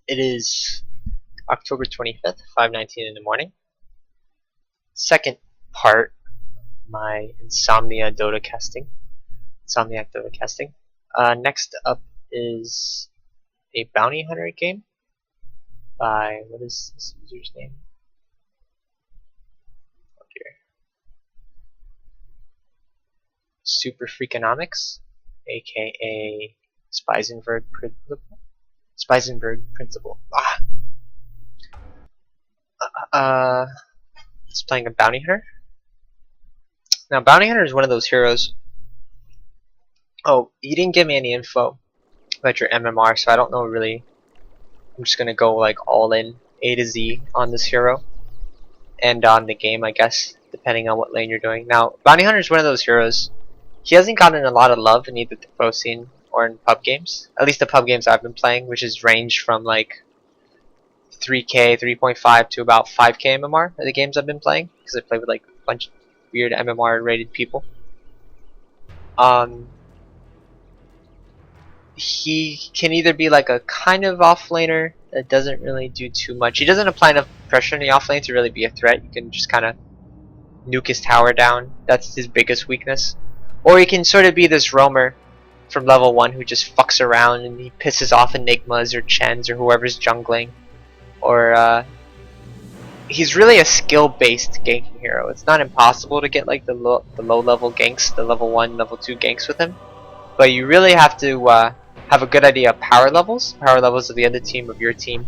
It is October 25th, 5:19 in the morning. Second part of my Insomniac Dota casting. Next up is a bounty hunter game by, what is this user's name? Oh dear. Super Freakonomics, aka Speisenberg Principle. It's playing a bounty hunter. Now, bounty hunter is one of those heroes. Oh, he didn't give me any info about your MMR, so I don't know really. I'm just gonna go like all in A to Z on this hero and on the game, I guess, depending on what lane you're doing. Now, bounty hunter is one of those heroes. He hasn't gotten a lot of love in either the pro scene or in pub games. At least the pub games I've been playing, which is ranged from like 3K, 3.5 to about 5K MMR are the games I've been playing, because I play with like a bunch of weird MMR rated people. He can either be like a kind of offlaner that doesn't really do too much. He doesn't apply enough pressure in the offlane to really be a threat. You can just kind of nuke his tower down. That's his biggest weakness. Or he can sort of be this roamer from level 1 who just fucks around and he pisses off Enigmas or Chens or whoever's jungling. Or he's really a skill-based ganking hero. It's not impossible to get like the low level ganks, the level 1, level 2 ganks with him. But you really have to have a good idea of power levels of the other team, of your team.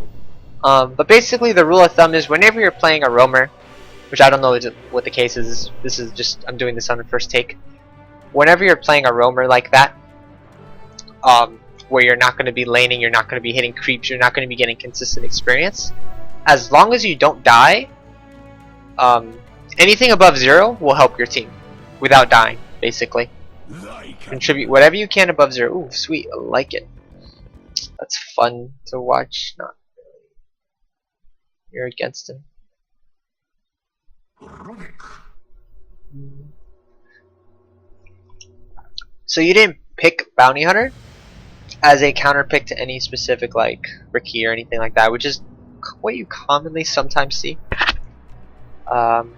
But basically the rule of thumb is whenever you're playing a roamer, which I don't know what the case is, this is just, I'm doing this on the first take. Whenever you're playing a roamer like that, where you're not going to be laning, you're not going to be hitting creeps, you're not going to be getting consistent experience, as long as you don't die, anything above 0 will help your team without dying, basically. Contribute whatever you can above 0. Ooh, sweet, I like it. That's fun to watch. Not really. You're against him. So you didn't pick Bounty Hunter as a counter pick to any specific like Ricky or anything like that, which is what you commonly sometimes see. I'm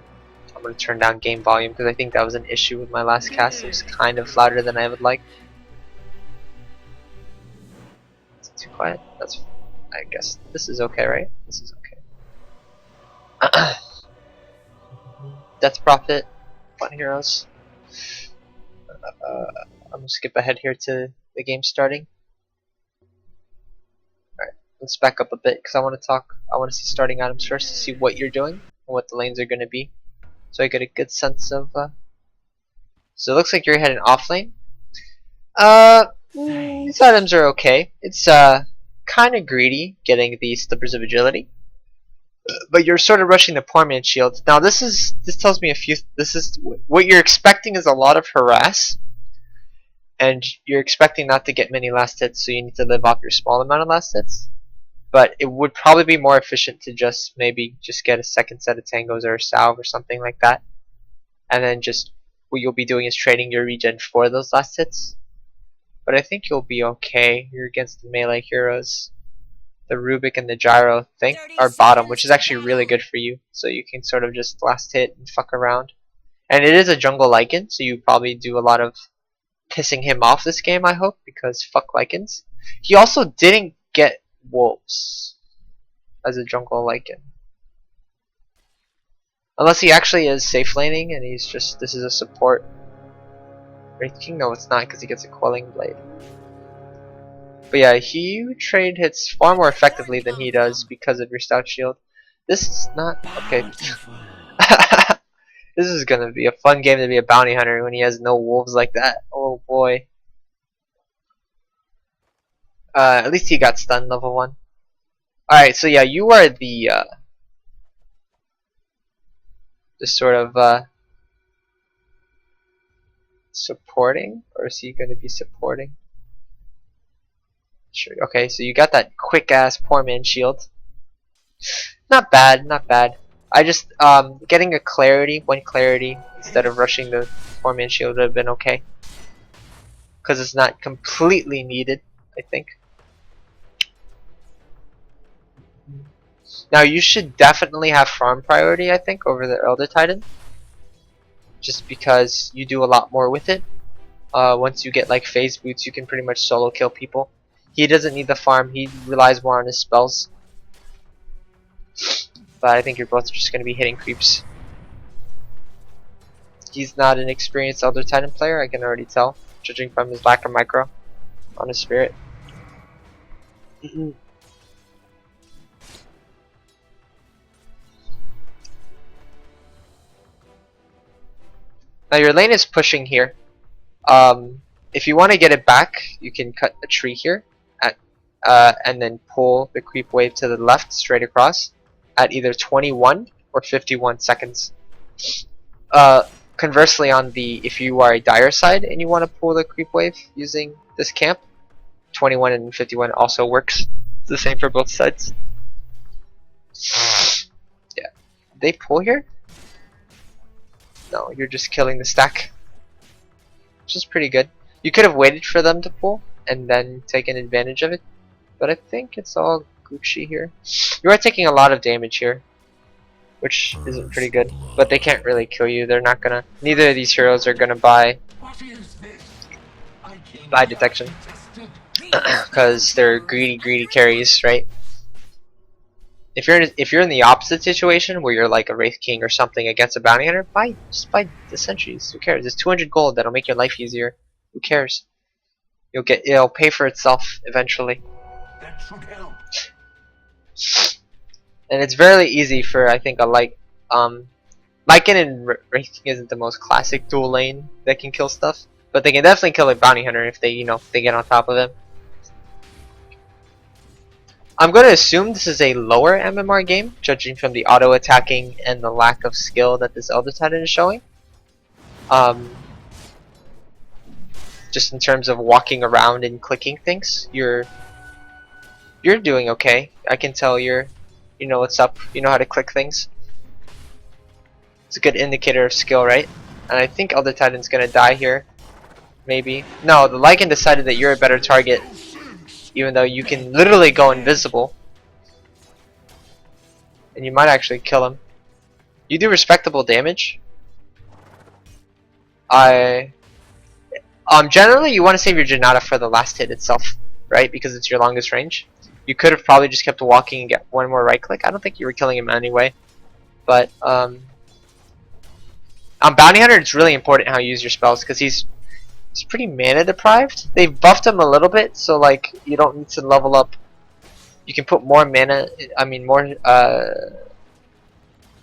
going to turn down game volume because I think that was an issue with my last cast. It was kind of louder than I would like. Is it too quiet? That's, I guess this is okay, right? This is okay. Death Prophet, Fun Heroes. I'm going to skip ahead here to the game starting. Alright, let's back up a bit because I want to see starting items first to see what you're doing and what the lanes are going to be. So I get a good sense of, so it looks like you're heading off lane. These items are okay. It's, kind of greedy getting the Slippers of Agility. But you're sort of rushing the Poor Man's Shield. Now this tells me what you're expecting is a lot of harass. And you're expecting not to get many last hits, so you need to live off your small amount of last hits. But it would probably be more efficient to just maybe get a second set of tangos or a salve or something like that. And then just what you'll be doing is trading your regen for those last hits. But I think you'll be okay. You're against the melee heroes. The Rubik and the Gyro thing are bottom, which is actually really good for you. So you can sort of just last hit and fuck around. And it is a jungle Lycan, so you probably do a lot of pissing him off this game, I hope, because fuck Lycans. He also didn't get wolves as a jungle Lycan. Unless he actually is safe laning and he's just, this is a support. Wraith King? No, it's not, because he gets a Quelling Blade. But yeah, you trade hits far more effectively than he does because of your Stout Shield. This is not, okay. This is gonna be a fun game to be a bounty hunter when he has no wolves like that. Oh boy. At least he got stunned level 1. Alright, so yeah, you are the sort of supporting, or is he gonna be supporting? Sure. Okay, so you got that quick ass Poor Man's Shield. Not bad, not bad. I just getting one clarity instead of rushing the Poor Man's Shield would have been okay. Because it's not completely needed, I think. Now you should definitely have farm priority, I think, over the Elder Titan. Just because you do a lot more with it. Once you get like phase boots, you can pretty much solo kill people. He doesn't need the farm, he relies more on his spells. But I think you're both just going to be hitting creeps. He's not an experienced Elder Titan player, I can already tell, judging from his lack of micro on his spirit. Now your lane is pushing here. If you want to get it back, you can cut a tree here, and then pull the creep wave to the left straight across at either 21 or 51 seconds. Conversely, if you are a dire side and you want to pull the creep wave using this camp, 21 and 51 also works. It's the same for both sides. Yeah, they pull here. No, you're just killing the stack, which is pretty good. You could have waited for them to pull and then taken advantage of it, but I think it's all Gucci here. You are taking a lot of damage here, which isn't pretty good, but they can't really kill you. They're not gonna. Neither of these heroes are gonna buy detection because they're greedy carries, right? If you're in the opposite situation where you're like a Wraith King or something against a bounty hunter, just buy the sentries. Who cares? It's 200 gold that'll make your life easier. Who cares? It'll pay for itself eventually. That should help. And it's very easy for I think a Lycan and Wraith King isn't the most classic dual lane that can kill stuff, but they can definitely kill a bounty hunter if they they get on top of him. I'm going to assume this is a lower MMR game, judging from the auto attacking and the lack of skill that this Elder Titan is showing. Just in terms of walking around and clicking things, you're doing okay. I can tell you know what's up. You know how to click things. It's a good indicator of skill, right? And I think Elder Titan's going to die here. Maybe. No, the Lycan decided that you're a better target, even though you can literally go invisible. And you might actually kill him. You do respectable damage. Generally you want to save your Janata for the last hit itself, right? Because it's your longest range. You could have probably just kept walking and get one more right click. I don't think you were killing him anyway. But on Bounty Hunter, it's really important how you use your spells because he's pretty mana deprived. They've buffed him a little bit, so like you don't need to level up. You can put more mana, more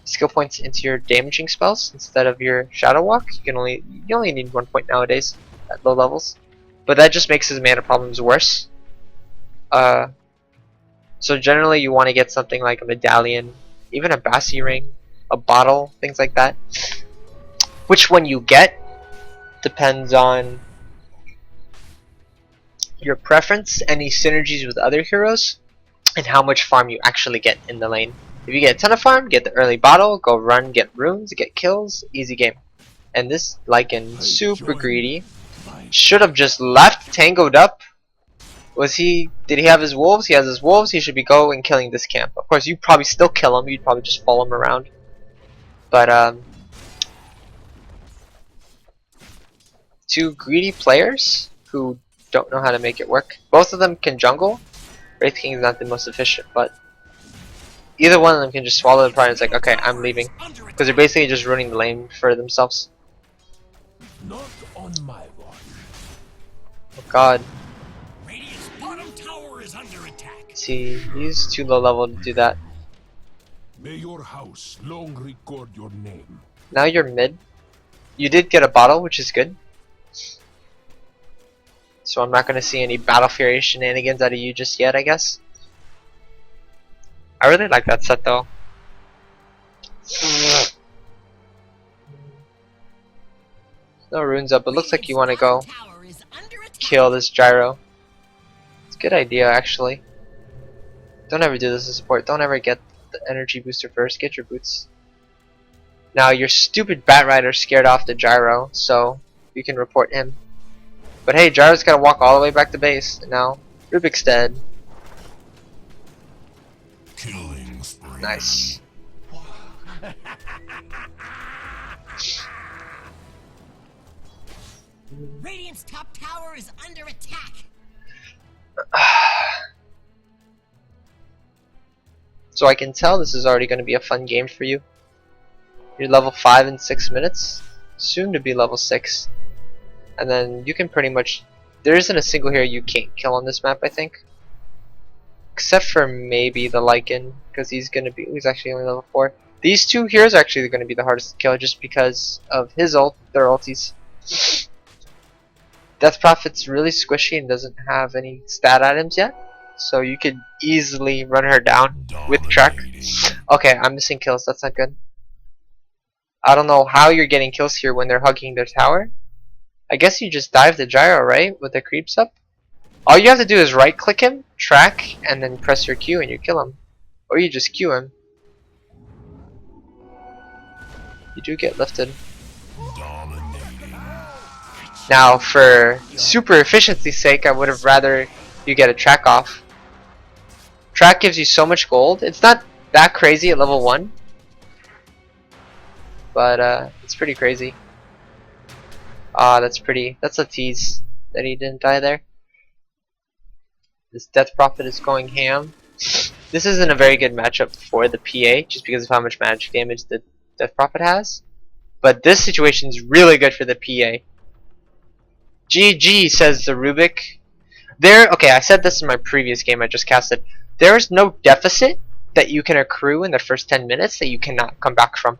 skill points into your damaging spells instead of your Shadow Walk. You only need 1 point nowadays at low levels, but that just makes his mana problems worse. So generally you want to get something like a medallion, even a Bassi ring, a bottle, things like that. Which one you get depends on your preference, any synergies with other heroes, and how much farm you actually get in the lane. If you get a ton of farm, get the early bottle, go run, get runes, get kills, easy game. And this Lycan, super greedy, should have just left, tangoed up. Did he have his wolves? He has his wolves, he should be going killing this camp. Of course, you'd probably still kill him, you'd probably just follow him around. But, two greedy players who don't know how to make it work. Both of them can jungle. Wraith King is not the most efficient, but either one of them can just swallow the pride and it's like, okay, I'm leaving. Because they're basically just ruining the lane for themselves. Not on my watch. Oh god. Radiant's bottom tower is under attack. See, he's too low level to do that. May your house long record your name. Now you're mid. You did get a bottle, which is good. So I'm not going to see any Battle Fury shenanigans out of you just yet, I guess. I really like that set though. No runes up, but looks like you want to go kill this gyro. It's a good idea actually. Don't ever do this as support. Don't ever get the energy booster first. Get your boots. Now your stupid Bat Rider scared off the gyro, so you can report him. But hey, Gyro's gotta walk all the way back to base, and now Rubik's dead. Kill spree. Nice. Radiant's top tower is under attack. So I can tell this is already going to be a fun game for you. You're level 5 in 6 minutes, soon to be level 6. And then you can pretty much... There isn't a single hero you can't kill on this map, I think. Except for maybe the Lycan, because he's actually only level 4. These two heroes are actually going to be the hardest to kill just because of his their ultis. Death Prophet's really squishy and doesn't have any stat items yet. So you could easily run her down with Trek. Okay, I'm missing kills, that's not good. I don't know how you're getting kills here when they're hugging their tower. I guess you just dive the gyro, right? With the creeps up. All you have to do is right click him, track, and then press your Q and you kill him. Or you just Q him. You do get lifted. Now for super efficiency's sake, I would have rather you get a track off. Track gives you so much gold. It's not that crazy at level 1. But it's pretty crazy. That's a tease that he didn't die there. This Death Prophet is going ham. This isn't a very good matchup for the PA just because of how much magic damage the Death Prophet has. But this situation is really good for the PA. GG, says the Rubik. Okay, I said this in my previous game I just casted. There is no deficit that you can accrue in the first 10 minutes that you cannot come back from.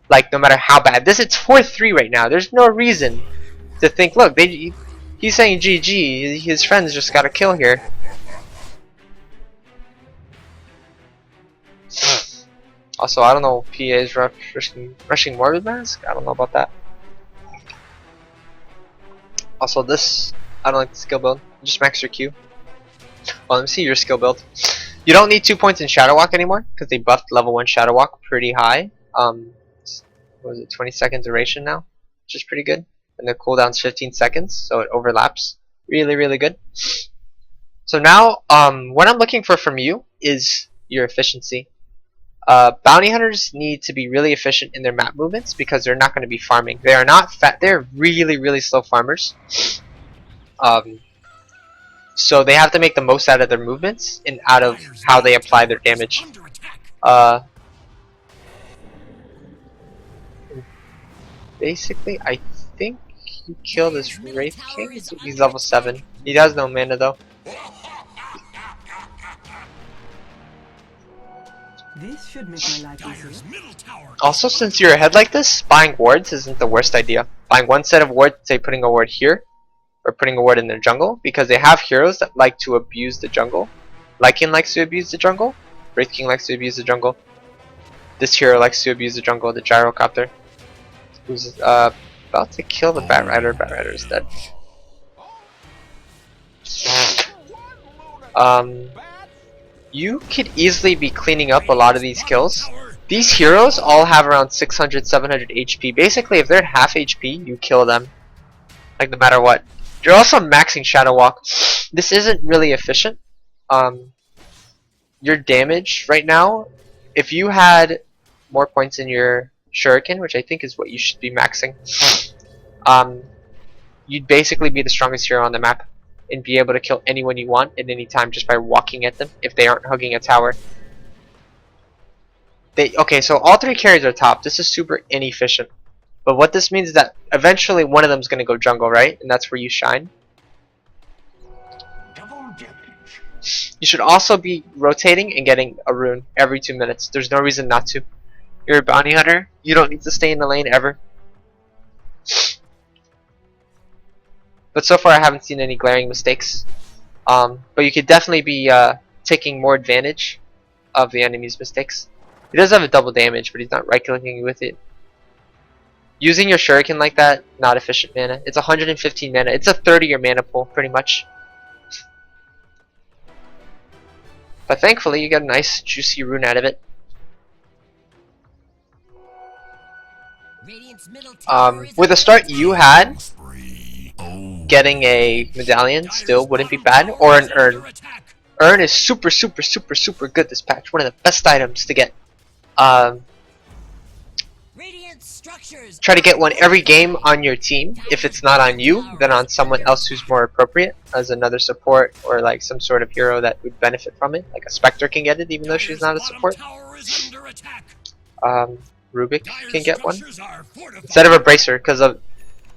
Like, no matter how bad. It's 4-3 right now. There's no reason to think, look, he's saying GG, his friends just got a kill here. Also, I don't know if PA is rushing Morbid Mask. I don't know about that. Also, I don't like the skill build. Just max your Q. Well, let me see your skill build. You don't need 2 points in Shadow Walk anymore because they buffed level 1 Shadow Walk pretty high. What was it, 20 second duration now, which is pretty good. And the cooldown's 15 seconds, so it overlaps. Really, really good. So now, what I'm looking for from you is your efficiency. Bounty hunters need to be really efficient in their map movements because they're not going to be farming. They are not fat. They're really, really slow farmers. So they have to make the most out of their movements and out of how they apply their damage. Basically, I think you kill this Wraith King. He's level 7. He has no mana though. This should make my life easier. Also, since you're ahead like this, buying wards isn't the worst idea. Buying one set of wards, say putting a ward here, or putting a ward in their jungle, because they have heroes that like to abuse the jungle. Lycan likes to abuse the jungle. Wraith King likes to abuse the jungle. This hero likes to abuse the jungle, the Gyrocopter. Who's about to kill the Bat Rider. Bat Rider is dead. You could easily be cleaning up a lot of these kills. These heroes all have around 600, 700 HP. Basically, if they're at half HP, you kill them. Like, no matter what. You're also maxing Shadow Walk. This isn't really efficient. Your damage right now, if you had more points in your Shuriken, which I think is what you should be maxing, you'd basically be the strongest hero on the map and be able to kill anyone you want at any time just by walking at them if they aren't hugging a tower. Okay, so all 3 carries are top. This is super inefficient. But what this means is that eventually one of them is going to go jungle, right? And that's where you shine. You should also be rotating and getting a rune every 2 minutes. There's no reason not to. You're a bounty hunter. You don't need to stay in the lane ever. But so far I haven't seen any glaring mistakes. But you could definitely be taking more advantage of the enemy's mistakes. He does have a double damage, but he's not right-clicking with it. Using your Shuriken like that, not efficient mana. It's 115 mana. It's a 30-year mana pool, pretty much. But thankfully, you get a nice, juicy rune out of it. With the start you had, getting a medallion still wouldn't be bad, or an urn. Urn is super good this patch. One of the best items to get. Radiant structures. Try to get one every game on your team. If it's not on you, then on someone else who's more appropriate, as another support or like some sort of hero that would benefit from it. Like a Spectre can get it, even though she's not a support. Rubik can get one instead of a Bracer, because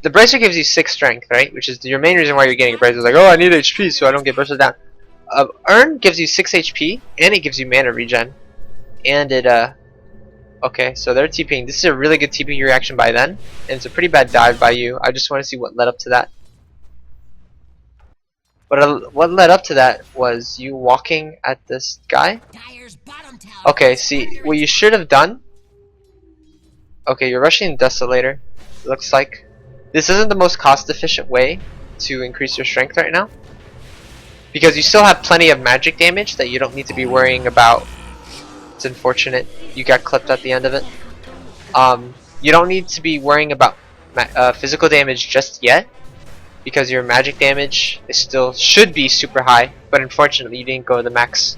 the Bracer gives you 6 strength, right? Which is your main reason why you're getting a Bracer. Like, oh, I need HP so I don't get bursted down. Urn gives you 6 HP and it gives you mana regen, and it okay, so they're TPing. This is a really good TP reaction by then, and it's a pretty bad dive by you. I just want to see what led up to that. But what led up to that was you walking at this guy. Okay, see, what you should have done. Okay, you're rushing Desolator, it looks like. This isn't the most cost-efficient way to increase your strength right now, because you still have plenty of magic damage that you don't need to be worrying about. It's unfortunate you got clipped at the end of it. You don't need to be worrying about physical damage just yet, because your magic damage is still should be super high, but unfortunately you didn't go the max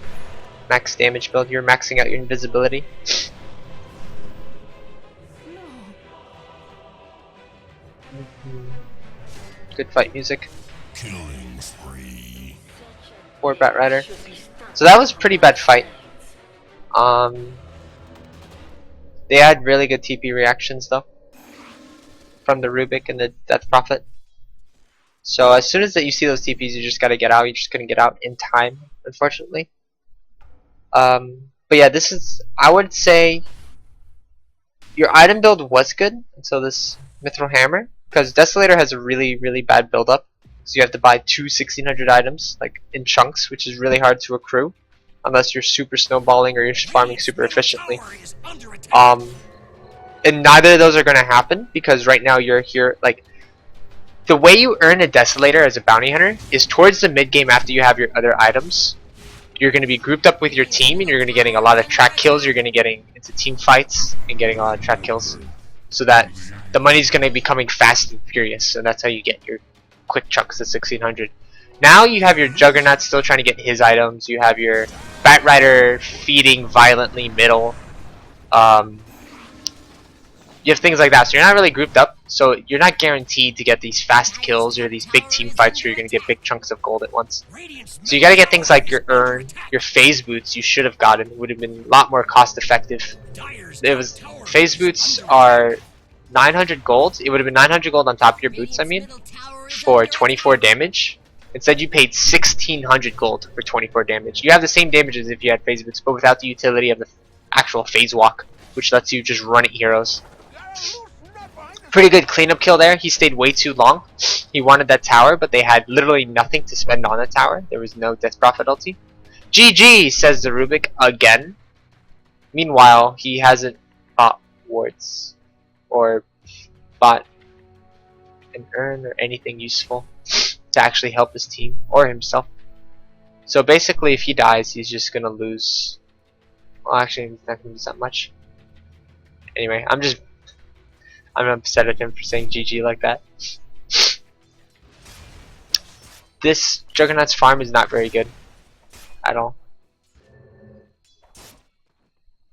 damage build. You're maxing out your invisibility. Good fight music. Killing spree. Poor Bat Rider. So that was a pretty bad fight. They had really good TP reactions though from the Rubik and the Death Prophet. So as soon as you see those TPs, you just gotta get out. You just couldn't get out in time, unfortunately. But yeah, this is, I would say, your item build was good until this Mithril Hammer, because Desolator has a really bad build up. So you have to buy 2 1600 items, like in chunks, which is really hard to accrue unless you're super snowballing or you're farming super efficiently. And neither of those are gonna happen, because right now you're here, like, the way you earn a Desolator as a bounty hunter is towards the mid game after you have your other items. You're going to be grouped up with your team and you're going to be getting a lot of track kills. You're going to be getting into team fights and getting a lot of track kills, so that the money's going to be coming fast and furious, and that's how you get your quick chunks of 1600. Now you have your Juggernaut still trying to get his items. You have your Bat Rider feeding violently middle. You have things like that, so you're not really grouped up, so you're not guaranteed to get these fast kills or these big team fights where you're going to get big chunks of gold at once. So you got to get things like your Urn, your Phase Boots you should have gotten. It would have been a lot more cost effective. Phase Boots are 900 gold. It would have been 900 gold on top of your boots, I mean, for 24 damage. Instead you paid 1600 gold for 24 damage. You have the same damage as if you had Phase Boots, but without the utility of the actual Phase Walk, which lets you just run at heroes. Pretty good cleanup kill there. He stayed way too long. He wanted that tower, but they had literally nothing to spend on a tower. There was no Death Prophet ulti. GG, says the Rubik again. Meanwhile, he hasn't bought wards or bought an Urn or anything useful to actually help his team or himself. So basically, if he dies, he's just gonna lose. Well, actually, he's not gonna lose that much. Anyway, I'm upset at him for saying GG like that. This Juggernaut's farm is not very good at all.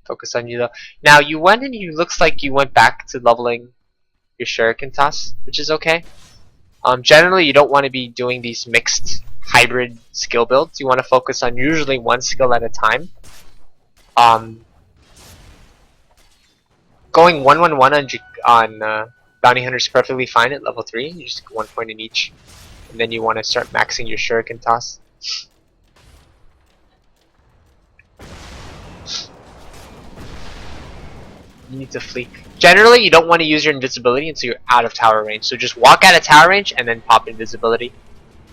Focus on you though. Now you went and you looks like you went back to leveling your Shuriken toss, which is okay. Generally you don't want to be doing these mixed hybrid skill builds. You want to focus on usually one skill at a time. Going 1-1-1 on Bounty Hunter is perfectly fine at level 3. You just get 1 point in each. And then you want to start maxing your Shuriken toss. You need to fleek. Generally, you don't want to use your invisibility until you're out of tower range. So just walk out of tower range and then pop invisibility.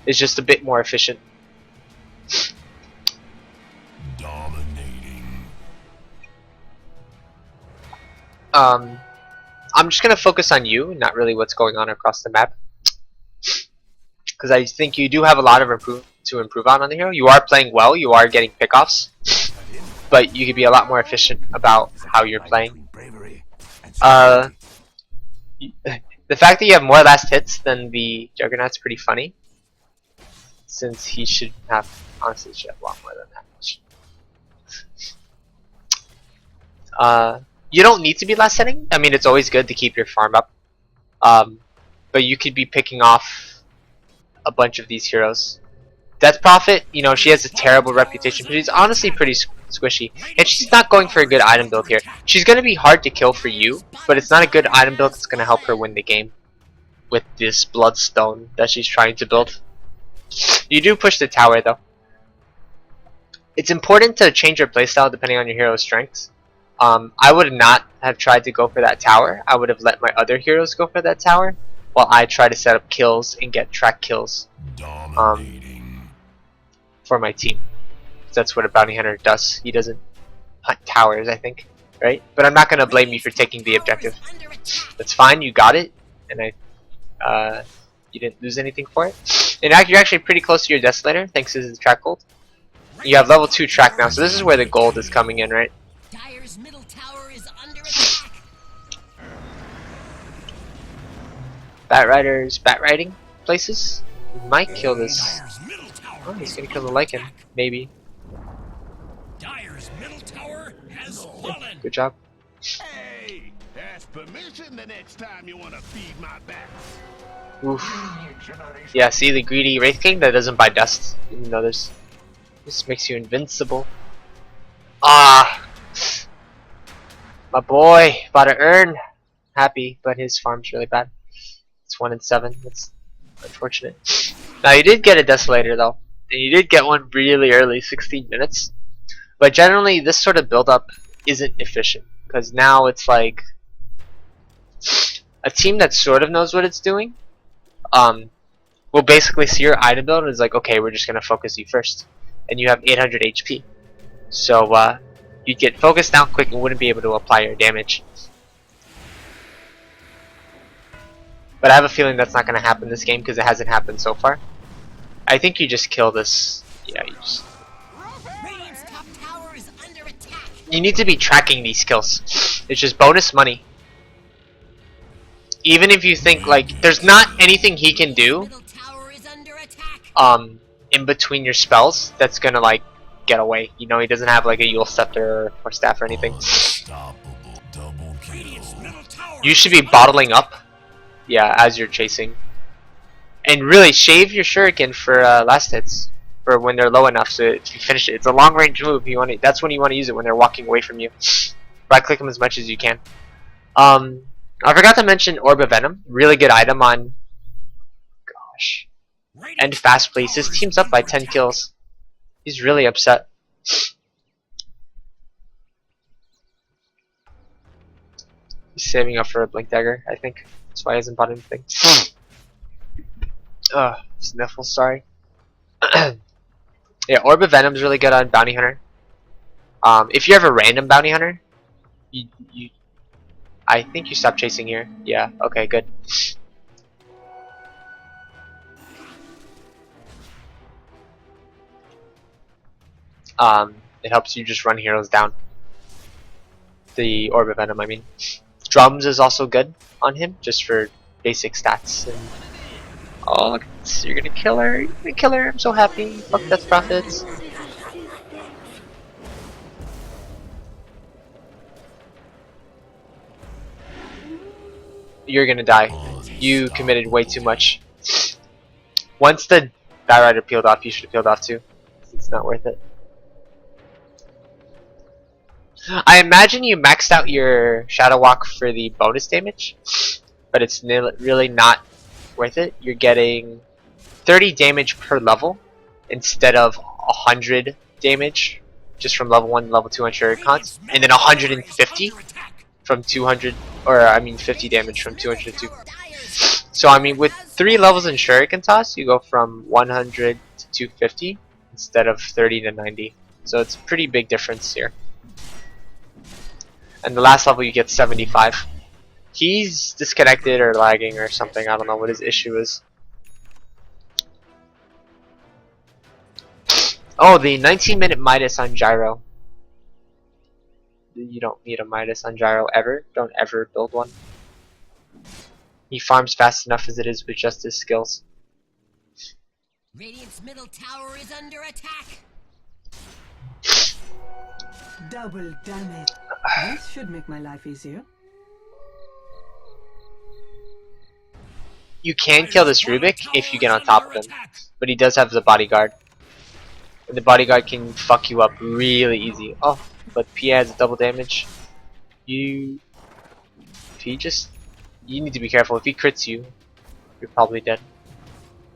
It's just a bit more efficient. I'm just gonna focus on you, not really what's going on across the map, because I think you do have a lot of to improve on the hero. You are playing well, you are getting pickoffs, but you could be a lot more efficient about how you're playing. The fact that you have more last hits than the Juggernaut's pretty funny. since he should have, honestly, should have a lot more than that much. You don't need to be last hitting. I mean, it's always good to keep your farm up. But you could be picking off a bunch of these heroes. Death Prophet, you know, she has a terrible reputation, but she's honestly pretty squishy. And she's not going for a good item build here. She's going to be hard to kill for you, but it's not a good item build that's going to help her win the game with this Bloodstone that she's trying to build. You do push the tower, though. It's important to change your playstyle depending on your hero's strengths. I would not have tried to go for that tower. I would have let my other heroes go for that tower while I try to set up kills and get track kills for my team. That's what a bounty hunter does. He doesn't hunt towers, I think, right? But I'm not going to blame you for taking the objective. That's fine, you got it, and you didn't lose anything for it. And you're actually pretty close to your Desolator, thanks to the track gold. You have level 2 track now, so this is where the gold is coming in, right? Dire's middle tower is under attack. Bat Riders, bat riding places. We might kill this. Dire's middle tower. Oh, he's gonna kill the Lycan, maybe. Dire's middle tower has fallen. Good job. Hey, ask permission the next time you want to feed my back. Oof. Yeah, see the greedy Wraith King that doesn't buy dust. Even though this makes you invincible. Ah, my boy, about to earn. Happy, but his farm's really bad. It's 1 in 7. That's unfortunate. Now you did get a Desolator though, and you did get one really early, 16 minutes. But generally, this sort of build up isn't efficient because now it's like a team that sort of knows what it's doing. Will basically see your item build and is like, okay, we're just gonna focus you first, and you have 800 HP. So you'd get focused down quick and wouldn't be able to apply your damage. But I have a feeling that's not going to happen this game because it hasn't happened so far. I think you just kill this. Yeah, Radiant's top tower is under attack. you need to be tracking these kills. It's just bonus money. Even if you think like there's not anything he can do Middle tower is under attack. in between your spells that's gonna like get away. You know, he doesn't have like a Yule Scepter or staff or anything. Radiant's middle tower. You should be bottling up, yeah, as you're chasing, and really shave your shuriken for last hits, for when they're low enough so you finish it. It's a long range move. That's when you want to use it, when they're walking away from you. Right click them as much as you can. I forgot to mention Orb of Venom, really good item on. Gosh, and fast plays. His team's up by 10 kills. He's really upset. He's saving up for a Blink Dagger, I think. That's why he hasn't bought anything. Ugh, sniffle, sorry. Yeah, Orb of Venom's really good on Bounty Hunter. If you have a random Bounty Hunter, I think you stop chasing here. Yeah, okay, good. It helps you just run heroes down. The Orb of Venom, I mean. Drums is also good on him, just for basic stats. And oh, look, you're gonna kill her. You're gonna kill her. I'm so happy. Fuck Death Prophets. You're gonna die. You committed way too much. Once the Bat Rider peeled off, you should have peeled off too. It's not worth it. I imagine you maxed out your Shadow Walk for the bonus damage, but it's really not worth it. You're getting 30 damage per level instead of 100 damage just from level 1 to level 2 on Shurikens, and then 150 from 200, or I mean 50 damage from 200 to 2. So I mean with 3 levels in Shuriken Toss, you go from 100 to 250 instead of 30 to 90. So it's a pretty big difference here. And the last level you get 75. He's disconnected or lagging or something. I don't know what his issue is. Oh, the 19-minute Midas on Gyro. You don't need a Midas on Gyro ever. Don't ever build one. He farms fast enough as it is with just his skills. Radiant's middle tower is under attack. Double damage. This should make my life easier. You can kill this Rubik if you get on top of him, but he does have the bodyguard. And the bodyguard can fuck you up really easy. Oh, but Pia has double damage. You need to be careful. If he crits you, you're probably dead.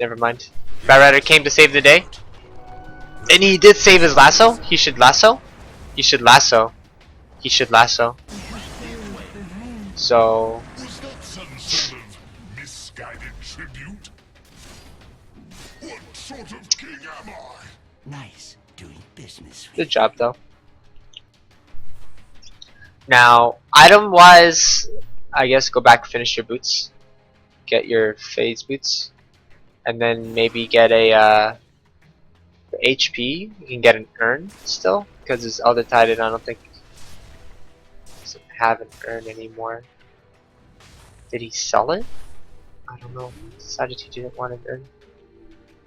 Never mind. Bat Rider came to save the day. And he did save his lasso. He should lasso. He should lasso. He should lasso. So Was that some sort of misguided tribute? What sort of king am I? Nice doing business. good job though. Now, item wise, I guess go back, finish your boots. Get your phase boots. And then maybe get a HP. You can get an urn still, because his other titan I don't think doesn't have an urn anymore. Did he sell it? I don't know. He decided he didn't want an urn.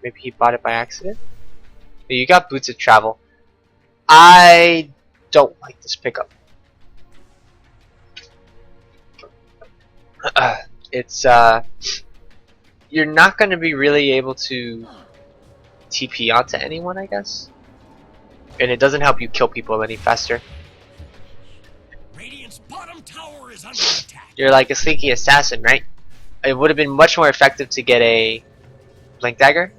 Maybe he bought it by accident. But you got boots of travel. I don't like this pickup. It's you're not going to be really able to TP onto anyone, I guess, and it doesn't help you kill people any faster. Radiant's bottom tower is under attack. You're like a sneaky assassin, right? It would have been much more effective to get a blink dagger,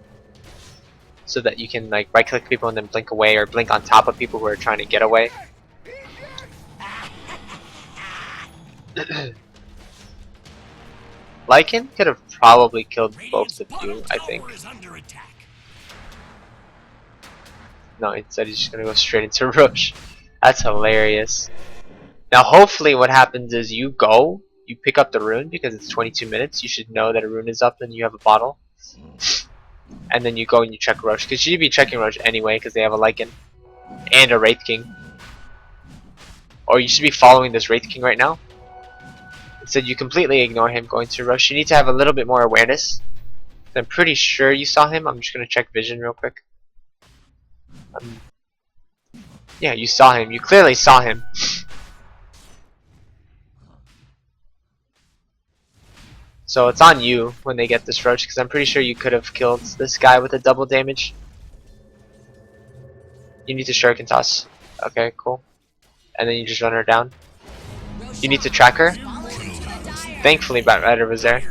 so that you can like right click people and then blink away, or blink on top of people who are trying to get away. Lycan could have probably killed both of you, I think. No, instead he's just gonna go straight into Rush. That's hilarious. Now hopefully what happens is you pick up the rune, because it's 22 minutes, you should know that a rune is up and you have a bottle. And then you go and you check Roche, because you should be checking Roche anyway, because they have a Lycan and a Wraith King. Or you should be following this Wraith King right now. Instead you completely ignore him going to Roche. You need to have a little bit more awareness. I'm pretty sure you saw him. I'm just going to check vision real quick. Yeah, you saw him. You clearly saw him. So it's on you when they get this Roche, because I'm pretty sure you could have killed this guy with a double damage. You need to shuriken toss. Okay, cool. And then you just run her down. You need to track her. Thankfully, Bat Rider was there.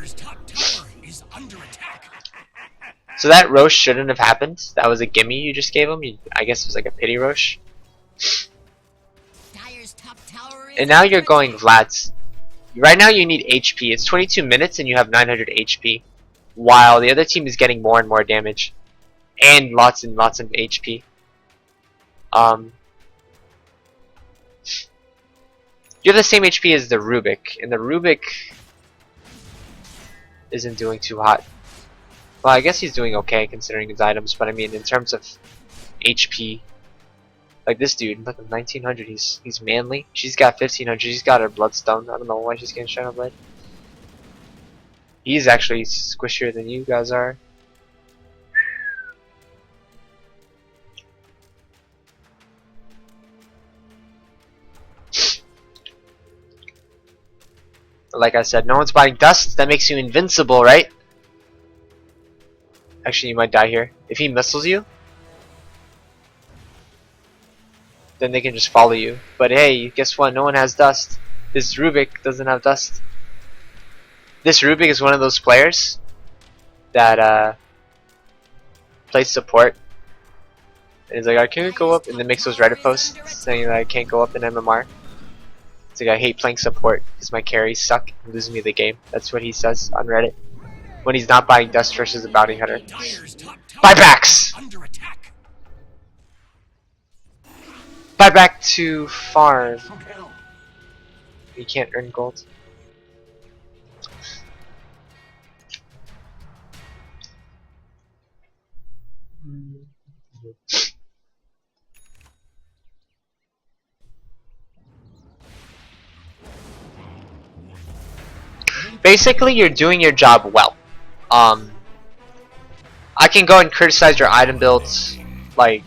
So that Roche shouldn't have happened. That was a gimme you just gave him. I guess it was like a pity Roche. And now you're going Vlad's. Right now you need HP. It's 22 minutes and you have 900 HP. While the other team is getting more and more damage. And lots of HP. You have the same HP as the Rubik. And the Rubik isn't doing too hot. Well, I guess he's doing okay considering his items. But I mean, in terms of HP. Like this dude, look at 1900, he's manly. She's got 1500, she's got her bloodstone. I don't know why she's getting Shadow Blade. He's actually squishier than you guys are. Like I said, no one's buying dust. That makes you invincible, right? Actually, you might die here. If he missiles you, then they can just follow you. But hey, guess what? No one has dust. This Rubik doesn't have dust. This Rubik is one of those players that plays support. And he's like, I can't go up, and then makes those Reddit posts saying that I can't go up in MMR. It's like, I hate playing support because my carries suck and lose me the game. That's what he says on Reddit when he's not buying dust versus a bounty hunter. Buybacks! Buy back to farm. You can't earn gold. Basically, you're doing your job well. I can go and criticize your item builds like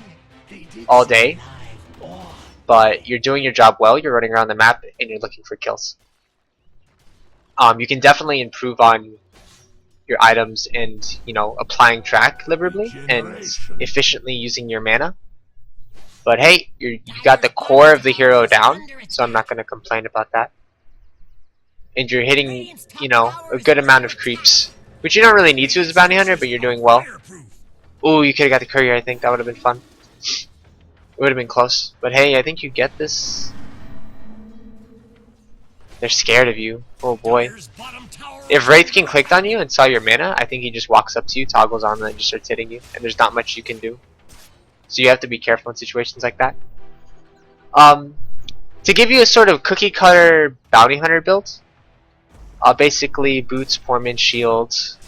all day, but you're doing your job well. You're running around the map and you're looking for kills. You can definitely improve on your items and, you know, applying track liberally and efficiently using your mana. But hey, you got the core of the hero down, so I'm not going to complain about that. And you're hitting, you know, a good amount of creeps, which you don't really need to as a bounty hunter, but you're doing well. Ooh, you could have got the courier, I think. That would have been fun. It would have been close. But hey, I think you get this. They're scared of you. Oh boy. If Wraithkin clicked on you and saw your mana, I think he just walks up to you, toggles on, and just starts hitting you. And there's not much you can do. So you have to be careful in situations like that. To give you a sort of cookie cutter bounty hunter build, basically boots, poorman, shields,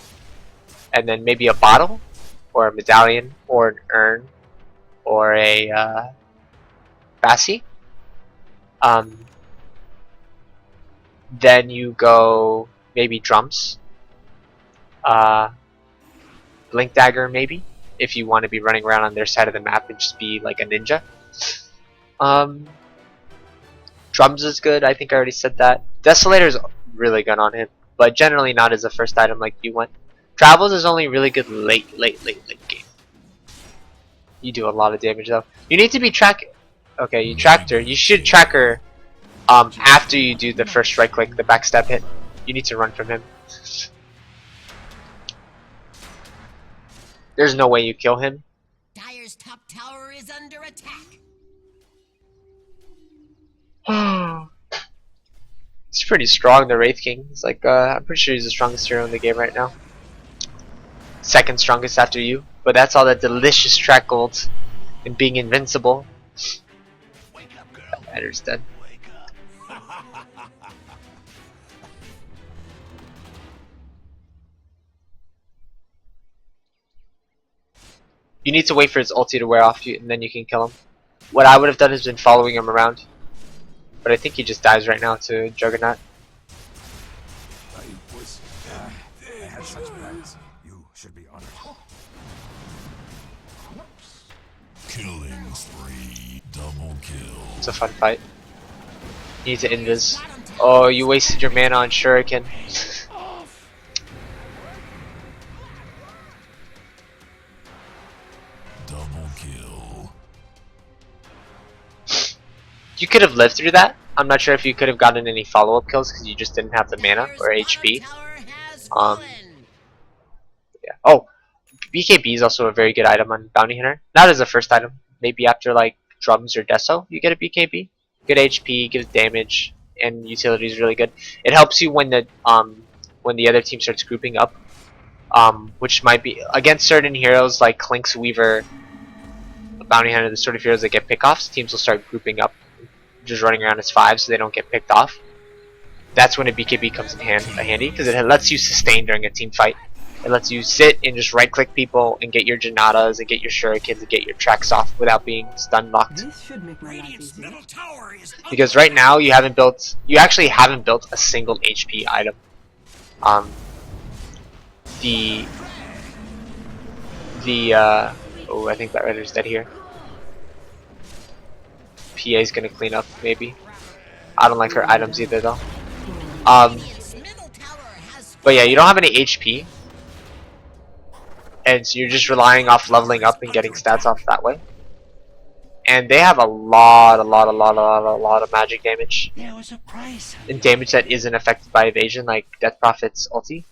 and then maybe a bottle, or a medallion, or an urn, or a Bassi. Then you go maybe drums, blink dagger maybe, if you want to be running around on their side of the map and just be like a ninja. Drums is good, I think I already said that. Desolator is really good on him, but generally not as a first item like you went. Travels is only really good late game. You do a lot of damage though. You need to be okay, you tracked her. You should track her after you do the first right click, the backstab hit. You need to run from him. There's no way you kill him. Dire's top tower is under attack. He's pretty strong, the Wraith King. He's like, I'm pretty sure he's the strongest hero in the game right now. Second strongest after you. But that's all that delicious track gold and being invincible. Wake up, girl. That matter's dead. Wake up. You need to wait for his ulti to wear off you, and then you can kill him. What I would have done is been following him around. But I think he just dies right now to Juggernaut. I had such plans. You should be honored. Killing spree. Double kill. It's a fun fight. You need to invis. Oh, you wasted your mana on Shuriken. Double kill. You could have lived through that. I'm not sure if you could have gotten any follow-up kills because you just didn't have the mana or HP. Yeah. Oh, BKB is also a very good item on Bounty Hunter. Not as a first item. Maybe after like drums or Deso, you get a BKB. Good HP, gives damage, and utility is really good. It helps you when the other team starts grouping up, which might be against certain heroes like Clink's Weaver, Bounty Hunter, the sort of heroes that get pickoffs. Teams will start grouping up, just running around as 5 so they don't get picked off. That's when a BKB comes in handy because it lets you sustain during a team fight. It lets you sit and just right click people and get your Janatas and get your Shurikens and get your tracks off without being stun locked. This should make my life Radiant's easier. middle tower is Because right now you actually haven't built a single HP item. Oh, I think that Rider's dead here. PA's gonna clean up, maybe. I don't like her items either, though. Radiant's middle tower has But yeah, you don't have any HP. And so you're just relying off leveling up and getting stats off that way. And they have a lot of magic damage. There was a price. And damage that isn't affected by evasion, like Death Prophet's ulti.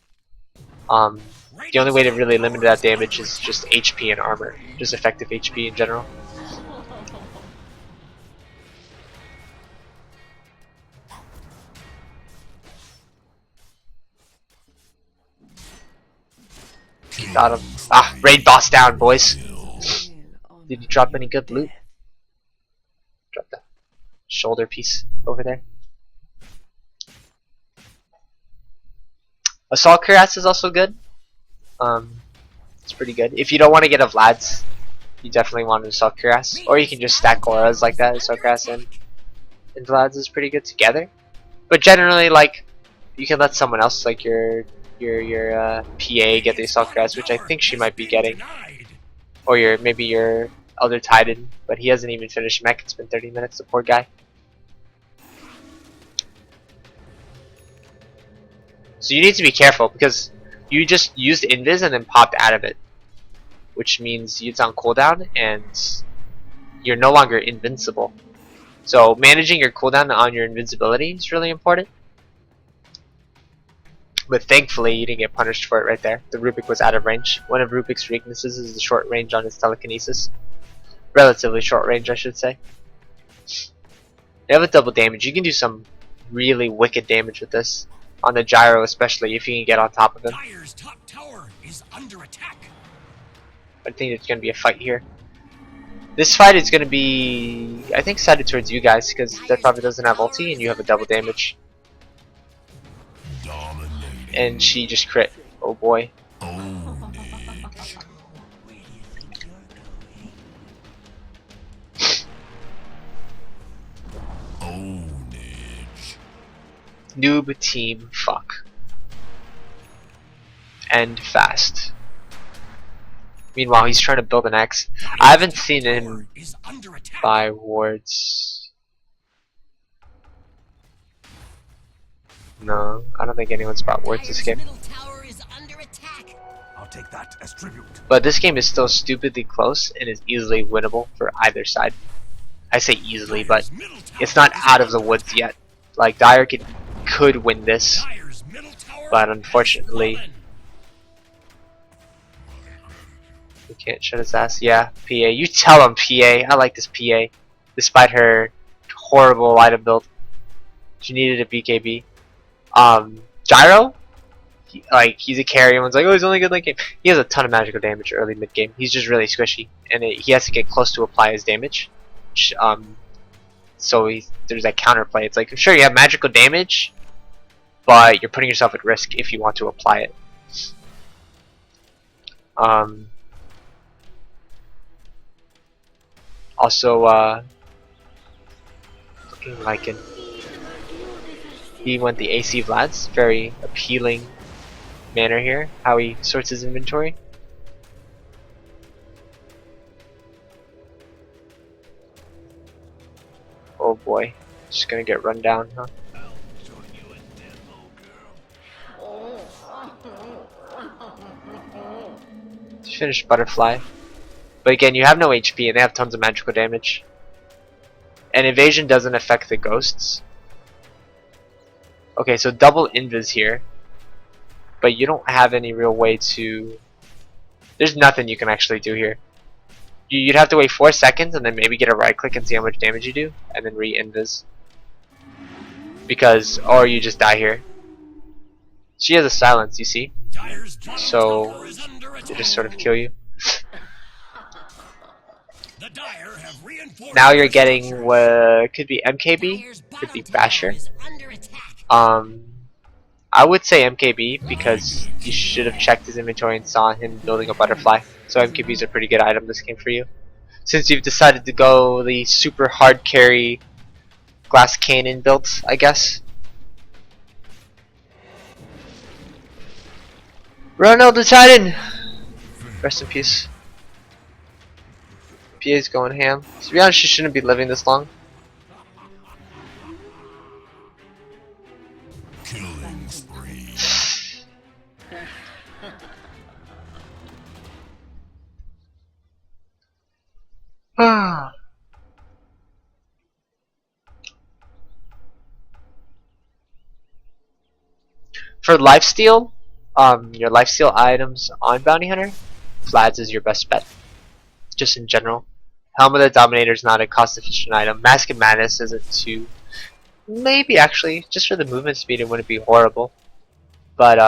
The only way to really limit that damage is just HP and armor. Just effective HP in general. Got him. Ah, raid boss down, boys. Did you drop any good loot? Drop the shoulder piece over there. Assault Cuirass is also good. It's pretty good. If you don't want to get a Vlad's, you definitely want an Assault Cuirass. Or you can just stack auras like that. Assault Cuirass and Vlad's is pretty good together. But generally, like, you can let someone else, like your PA get the assault crest, which I think she might be getting, Denied. or maybe your Elder Titan, but he hasn't even finished mech. It's been 30 minutes. The poor guy. So you need to be careful because you just used invis and then popped out of it, which means it's on cooldown and you're no longer invincible. So managing your cooldown on your invincibility is really important. But thankfully you didn't get punished for it right there. The Rubik was out of range. One of Rubik's weaknesses is the short range on his telekinesis. Relatively short range, I should say. You have a double damage. You can do some really wicked damage with this. On the gyro especially, if you can get on top of him. Dire's top tower is under attack. I think there's going to be a fight here. This fight is going to be, I think, sided towards you guys because that probably doesn't have ulti and you have a double damage. Dominating. And she just crit. Oh boy. Ownage. Ownage. Noob team fuck. And fast. Meanwhile, he's trying to build an X. I haven't seen him Is under attack. buy wards. No, I don't think anyone's bought wards this game. Middle tower is under attack. I'll take that as tribute. But this game is still stupidly close and is easily winnable for either side. I say easily, but Dire's middle tower it's not is out of the woods yet. Like, Dire could win this, Dire's middle tower but has unfortunately, fallen. we can't shut his ass. Yeah, PA. You tell him, PA. I like this PA. Despite her horrible item build. She needed a BKB. Gyro? He's a carry. Everyone's like, oh, he's only good late game. He has a ton of magical damage early mid game. He's just really squishy. And he has to get close to apply his damage. So there's that counterplay. It's like, sure, you have magical damage, but you're putting yourself at risk if you want to apply it. Also, looking like he went the AC Vlad's very appealing manner here, how he sorts his inventory. Oh boy, just gonna get run down, huh? Finished Butterfly. But again, you have no HP and they have tons of magical damage. And evasion doesn't affect the ghosts. Okay, so double invis here. But you don't have any real way to... There's nothing you can actually do here. You'd have to wait 4 seconds and then maybe get a right click and see how much damage you do. And then re-invis. Because, or you just die here. She has a silence, you see? Dire's bottom So, tower is under they attack. just sort of kill you. The Dire have reinforced Now you're their getting structures. what could be MKB, Dire's could be bottom tower Basher. is under attack. I would say MKB because you should have checked his inventory and saw him building a butterfly. So MKB is a pretty good item this game for you. Since you've decided to go the super hard carry glass cannon build, I guess. Ronald the Titan! Rest in peace. PA's going ham. To be honest, she shouldn't be living this long. Killing spree. For lifesteal, your lifesteal items on Bounty Hunter, Vlad's is your best bet. Just in general. Helm of the Dominator is not a cost-efficient item. Mask of Madness isn't too. Maybe actually, just for the movement speed, it wouldn't be horrible. But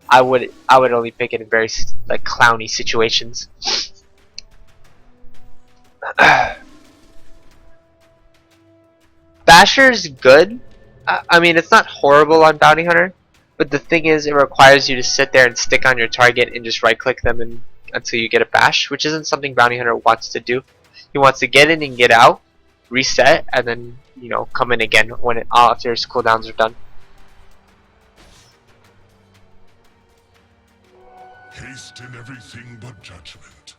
I would only pick it in very like clowny situations. Basher's good. I mean, it's not horrible on Bounty Hunter, but the thing is, it requires you to sit there and stick on your target and just right-click them until you get a bash, which isn't something Bounty Hunter wants to do. He wants to get in and get out, reset, and then come in again when after his cooldowns are done. Haste in everything but judgment.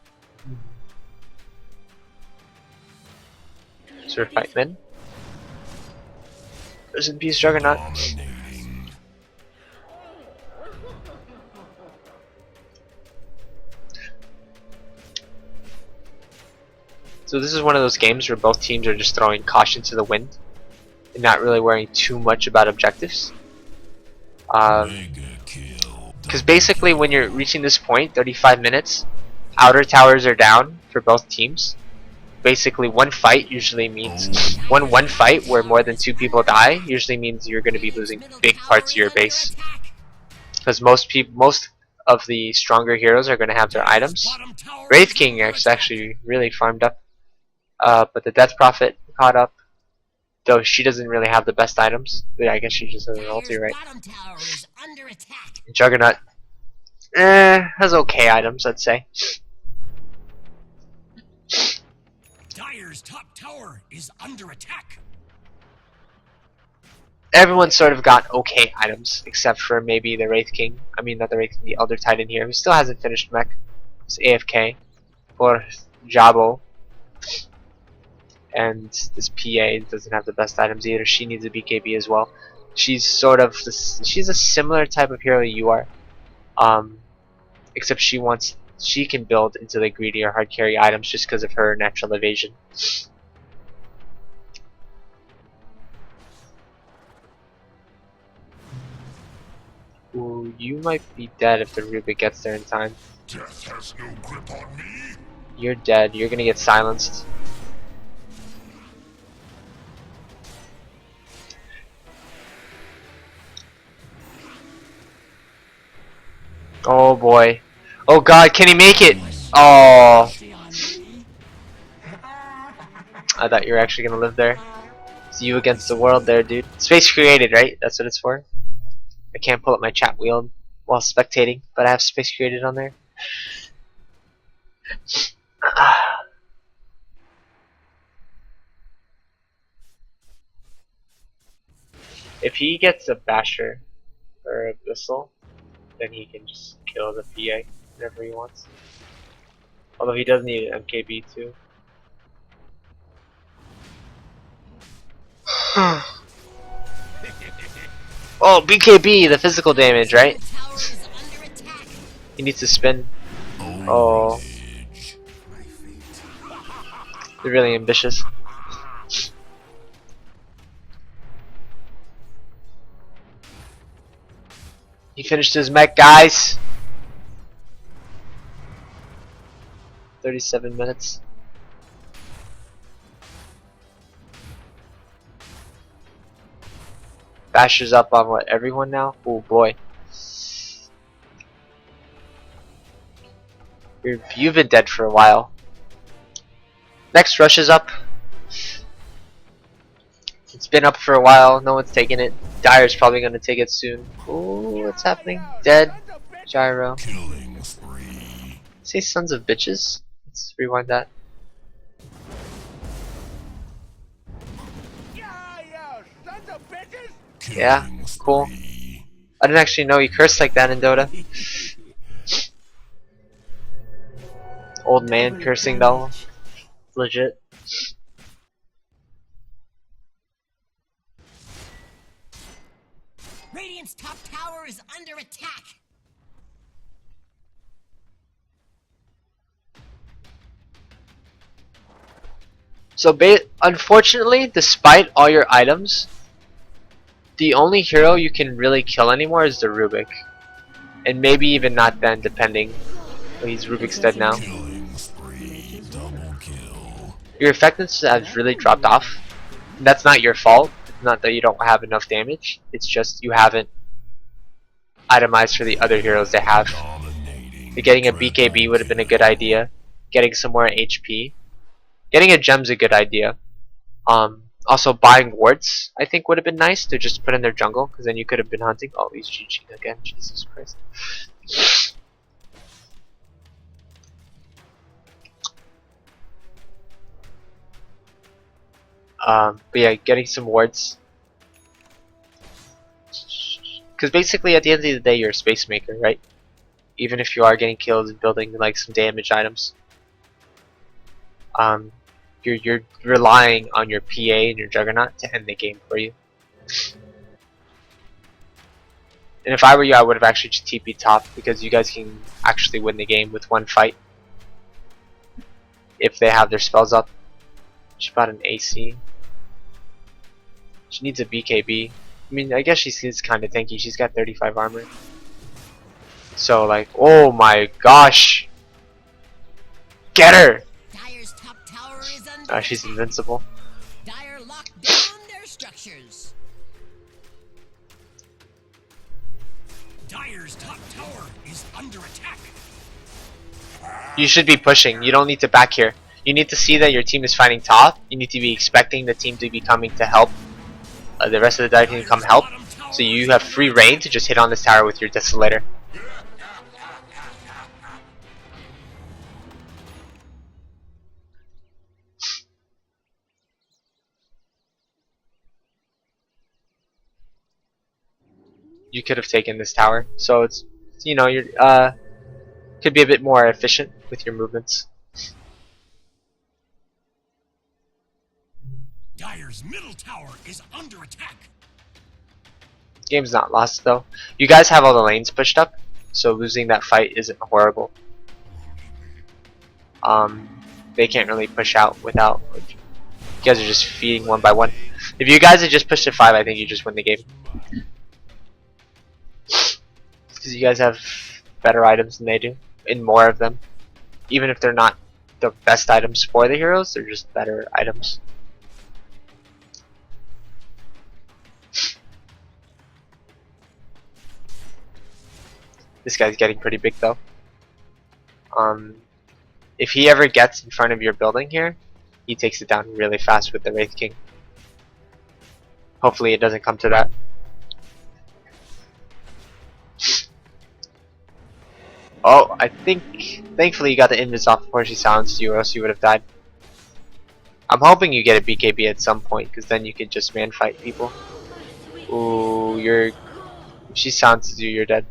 Sort of fight mid. Rest in peace, Juggernaut. Dominating. So this is one of those games where both teams are just throwing caution to the wind and not really worrying too much about objectives. Mega kill. Because basically when you're reaching this point, 35 minutes, outer towers are down for both teams. Basically one fight usually means one fight where more than 2 people die usually means you're going to be losing big parts of your base. Because most of the stronger heroes are going to have their items. Wraith King is actually really farmed up. But the Death Prophet caught up, though she doesn't really have the best items. But I guess she just has an ulti, right? Juggernaut, has okay items, I'd say. Dire's top tower is under attack. Everyone sort of got okay items, except for maybe the Wraith King. I mean, not the Wraith King, the Elder Titan here, who still hasn't finished mech. It's AFK. Or Jabo. And this PA doesn't have the best items either. She needs a BKB as well. She's sort of she's a similar type of hero you are, except she can build into the greedy or hard carry items just because of her natural evasion. Ooh, you might be dead if the Rubik gets there in time. Death has no grip on me. You're dead. You're gonna get silenced. Oh boy. Oh god, can he make it? Oh. I thought you were actually gonna live there. It's you against the world there, dude. Space created, right? That's what it's for. I can't pull up my chat wheel while spectating, but I have space created on there. If he gets a Basher or a Whistle, then he can just kill the PA whenever he wants. Although he does need an MKB too. Oh, BKB, the physical damage, right? He needs to spin. Oh, they're really ambitious. He finished his mech, guys. 37 minutes. Basher's up on what, everyone now? Oh boy. You've been dead for a while. Next rush is up. It's been up for a while, no one's taking it. Dire's probably gonna take it soon. Ooh, what's happening? Dead. Gyro. Killing spree. Say sons of bitches. Let's rewind that. Yeah, cool. I didn't actually know you cursed like that in Dota. Old man cursing though. Legit. Radiant's top tower is under attack. So unfortunately, despite all your items, the only hero you can really kill anymore is the Rubik. And maybe even not then, depending. Well, he's Rubik's dead now. Killing spree. Double kill. Your effectiveness has really dropped off. That's not your fault. It's not that you don't have enough damage. It's just you haven't itemized for the other heroes they have. Dominating. Getting a BKB would have been a good idea. Getting some more HP. Getting a gem's a good idea. Also buying wards I think would have been nice to just put in their jungle, because then you could have been hunting. Oh, he's GG again. Jesus Christ. But yeah, getting some wards. Because basically at the end of the day you're a space maker, right? even if you are getting killed and building like some damage items. You're relying on your PA and your Juggernaut to end the game for you. And if I were you, I would have actually just TP top, because you guys can actually win the game with one fight if they have their spells up. She bought an AC. She needs a BKB. I mean, I guess she's kind of tanky. She's got 35 armor. So like, oh my gosh, get her! Dire's top tower is under She's attack. invincible. Dire locked down their structures. Dire's top tower is under attack. You should be pushing. You don't need to back here. You need to see that your team is fighting top. You need to be expecting the team to be coming to help. The rest of the Dire team to come help. So you have free reign to just hit on this tower with your Desolator. You could have taken this tower, so it's, you know, you're could be a bit more efficient with your movements. Dire's middle tower is under attack. Game's not lost though. You guys have all the lanes pushed up, so losing that fight isn't horrible. They can't really push out without. You guys are just feeding one by one. If you guys had just pushed to 5, I think you just win the game. Because you guys have better items than they do, and more of them. Even if they're not the best items for the heroes, they're just better items. This guy's getting pretty big though. If he ever gets in front of your building here, he takes it down really fast with the Wraith King. Hopefully it doesn't come to that. Oh, I think, thankfully you got the invis off before she silenced you, or else you would have died. I'm hoping you get a BKB at some point, because then you could just man fight people. Ooh, if she silences you, you're dead.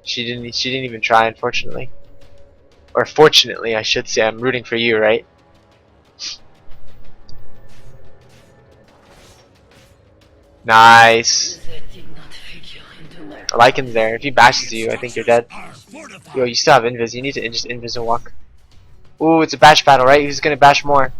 She didn't even try, unfortunately. Or fortunately, I should say. I'm rooting for you, right? Nice. Lycan's there. If he bashes you, I think you're dead. Are fortified. Yo, you still have invis. You need to just invis and walk. Ooh, it's a bash battle, right? Who's gonna bash more?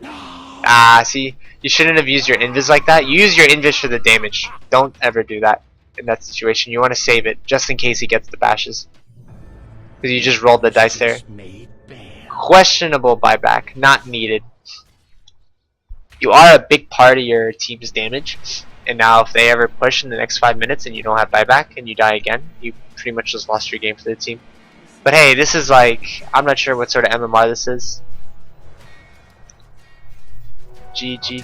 Ah, see? You shouldn't have used your invis like that. Use your invis for the damage. Don't ever do that in that situation. You want to save it, just in case he gets the bashes. Because you just rolled the dice there. Questionable buyback. Not needed. You are a big part of your team's damage. And now if they ever push in the next 5 minutes and you don't have buyback and you die again, you pretty much just lost your game for the team. But hey, this is like, I'm not sure what sort of MMR this is. GG.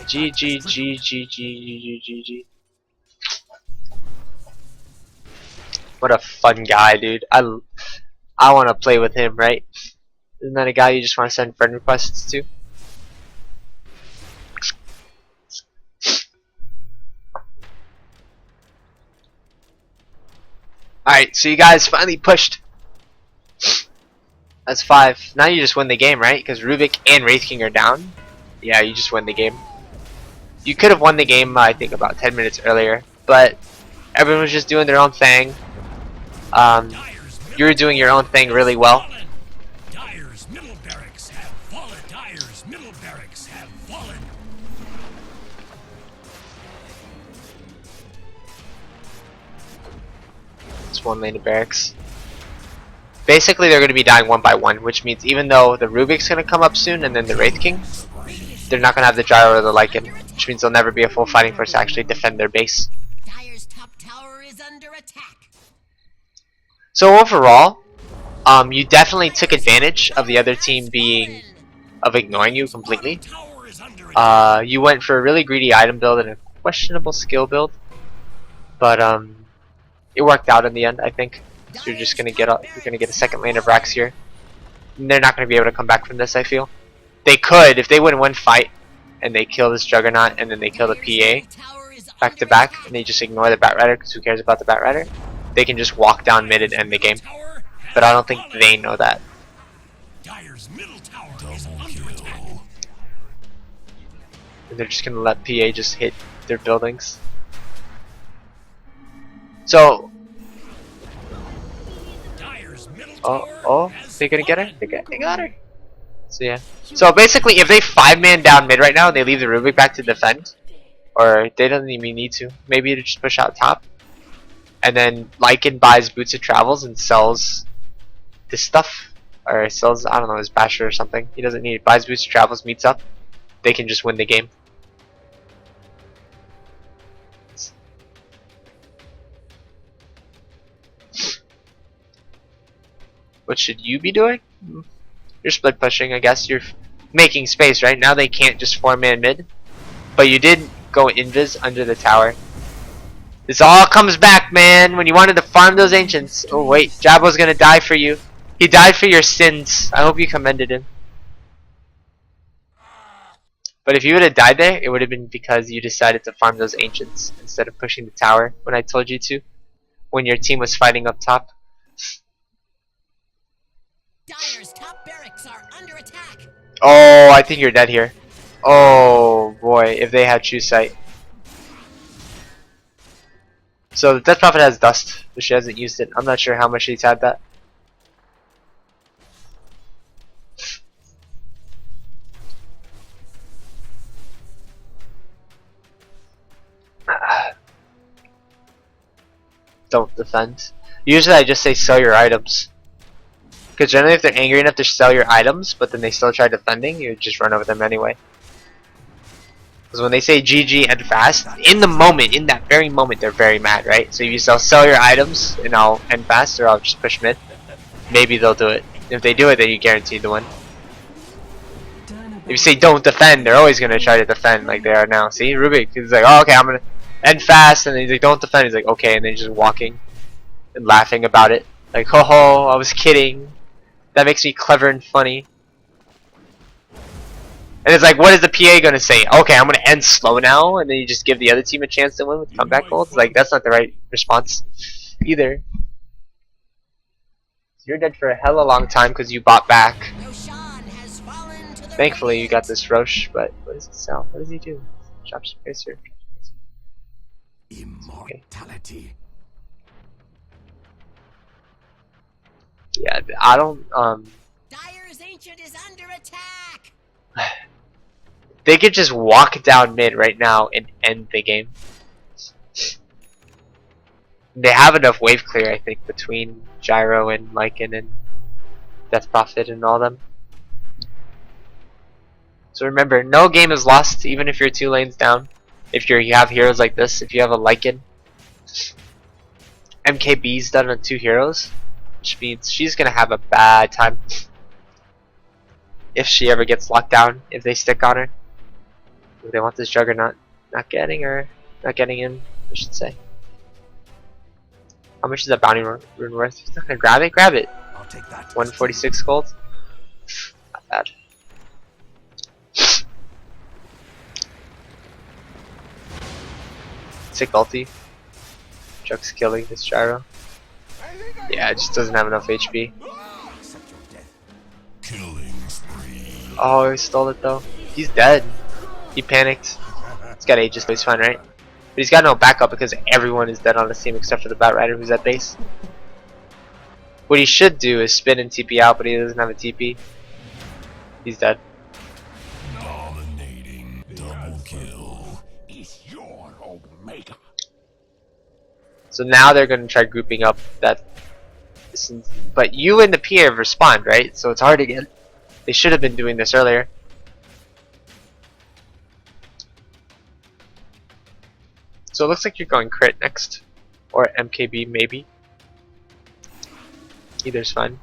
What a fun guy, dude. I want to play with him, right? Isn't that a guy you just want to send friend requests to? Alright, so you guys finally pushed. That's 5. Now you just win the game, right? Because Rubik and Wraith King are down. Yeah, you just win the game. You could have won the game, I think, about 10 minutes earlier. But everyone was just doing their own thing. You were doing your own thing really well. Dire's middle barracks have fallen. Dire's middle barracks have fallen. It's one lane of barracks. Basically, they're going to be dying one by one, which means even though the Rubik's going to come up soon and then the Wraith King, they're not going to have the Gyro or the Lycan, which means they'll never be a full fighting force to actually defend their base. Dire's top tower is under attack. So overall, you definitely took advantage of the other team ignoring you completely. Tower is under attack. You went for a really greedy item build and a questionable skill build, but it worked out in the end, I think. So you're just gonna get a second lane of Rax here. And they're not gonna be able to come back from this, I feel. They could if they win one fight and they kill this Juggernaut and then they kill the PA. back to back, and they just ignore the Bat Rider because who cares about the Bat Rider? They can just walk down mid and end the game. But I don't think they know that. Dyer's middle tower is under attack. And they're just gonna let PA just hit their buildings. So, Dyer's middle oh, tower has they're gonna get her? fallen. They got her. So yeah. So basically, if they 5-man down mid right now and they leave the Rubik back to defend, or they don't even need to, maybe they just push out top, and then Lycan buys Boots of Travels and sells this stuff, or sells, I don't know, his Basher or something. He doesn't need it. Buys Boots of Travels, meets up. They can just win the game. What should you be doing? You're split pushing, I guess. You're making space, right? Now they can't just 4-man mid. But you did go invis under the tower. This all comes back, man. When you wanted to farm those ancients. Oh wait, Jabo's gonna die for you. He died for your sins. I hope you commended him. But if you would have died there, it would have been because you decided to farm those ancients instead of pushing the tower when I told you to. When your team was fighting up top. Dyer's top barracks are under attack. Oh, I think you're dead here. Oh boy, if they had True Sight. So the Death Prophet has Dust, but she hasn't used it. I'm not sure how much she's had that. Don't defend. Usually I just say sell your items. Because generally if they're angry enough to sell your items, but then they still try defending, you just run over them anyway. Because when they say GG and fast, in the moment, in that very moment, they're very mad, right? So if you sell your items, and I'll end fast, or I'll just push mid, maybe they'll do it. If they do it, then you guarantee the win. If you say don't defend, they're always going to try to defend like they are now. See, Rubik, he's like, oh, okay, I'm going to end fast, and then he's like, don't defend. He's like, okay, and then just walking and laughing about it. Like, ho ho, I was kidding. That makes me clever and funny. And it's like, what is the PA gonna say? Okay, I'm gonna end slow now, and then you just give the other team a chance to win with comeback goals? Like, that's not the right response either. You're dead for a hella long time because you bought back. Roshan has fallen to the Thankfully, you got Radiant. this Roche, but what does it sell? What does he do? Shop spacer. Immortality. Yeah, I don't, Dyer's ancient is under attack. they could just walk down mid right now and end the game. They have enough wave clear, I think, between Gyro and Lycan and Death Prophet and all them. So remember, no game is lost, even if you're 2 lanes down. If you have heroes like this, if you have a Lycan. MKB's done on 2 heroes, which means she's gonna have a bad time. If she ever gets locked down, if they stick on her. If they want this Juggernaut not getting her, not getting in, I should say. How much is that bounty rune worth? He's not gonna grab it? Grab it. I'll take that. 146 gold. Not bad. Sick ulti. Chuck's killing this Gyro. Yeah, it just doesn't have enough HP. Accept your death. Killing spree. Oh, he stole it though. He's dead. He panicked. He's got Aegis, but he's fine, right? But he's got no backup because everyone is dead on his team except for the Bat Rider who's at base. What he should do is spin and TP out, but he doesn't have a TP. He's dead. Dominating. Double kill. Is your omega. So now they're going to try grouping up that. But you and the PA have respawned, right? So it's hard to get. They should have been doing this earlier. So it looks like you're going crit next. Or MKB maybe. Either's fine.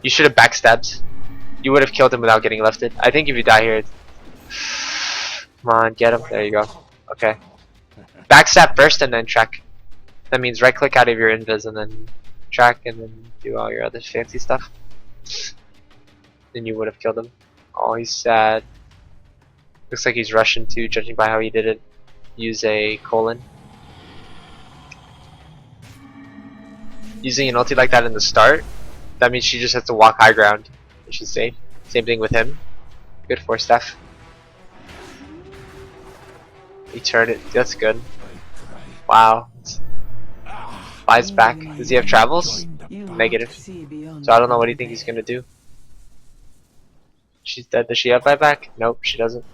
You should have backstabbed. You would have killed him without getting lifted. I think if you die here, it's... Come on, get him. There you go. Okay. Backstab first and then track. That means right click out of your invis and then track and then do all your other fancy stuff. Then you would have killed him. Oh, he's sad. Looks like he's Russian too, judging by how he did it. use a colon. Using an ulti like that in the start, that means she just has to walk high ground, which is safe. Same thing with him. Good for Steph. He turned it. That's good. Wow. Flies back. Does he have travels? You Negative. see beyond So I don't know what the he thinks he's veil. gonna do. She's dead. Does she have buyback? Nope, she doesn't.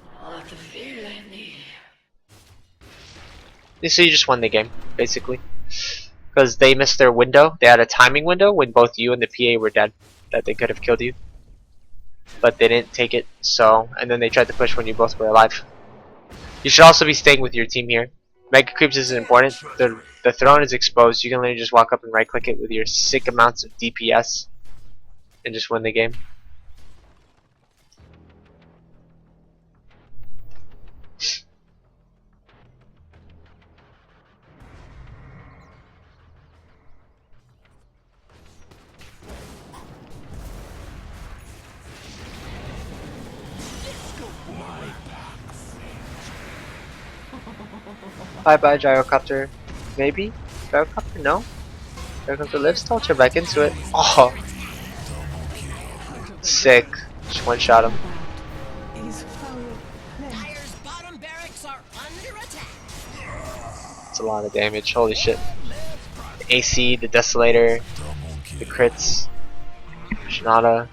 So you just won the game, basically. Because they missed their window. They had a timing window when both you and the PA were dead. That they could have killed you. But they didn't take it, so... And then they tried to push when you both were alive. You should also be staying with your team here. Mega creeps isn't important. The throne is exposed. You can literally just walk up and right click it with your sick amounts of DPS. And just win the game. Bye bye gyrocopter. Maybe? Gyrocopter? No? Gyrocopter lives still? Turn back into it. Oh! Sick. Just one shot him. Is foul play. Dire's bottom barracks are under attack. It's a lot of damage. Holy shit. The AC, the Desolator, the crits, Shinada.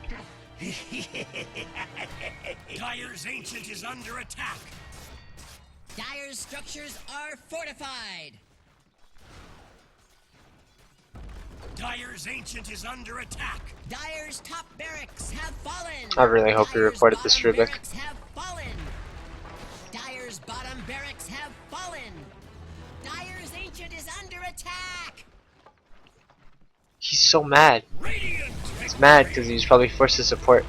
Dire's Ancient is under attack. Dire's structures are fortified. Dire's Ancient is under attack. Dire's top barracks have fallen. I really hope you Dire's reported this, bottom Rubik. barracks have fallen. Dire's bottom barracks have fallen. Dire's Ancient is under attack. He's so mad. Radiant He's mad because he was probably forced to support.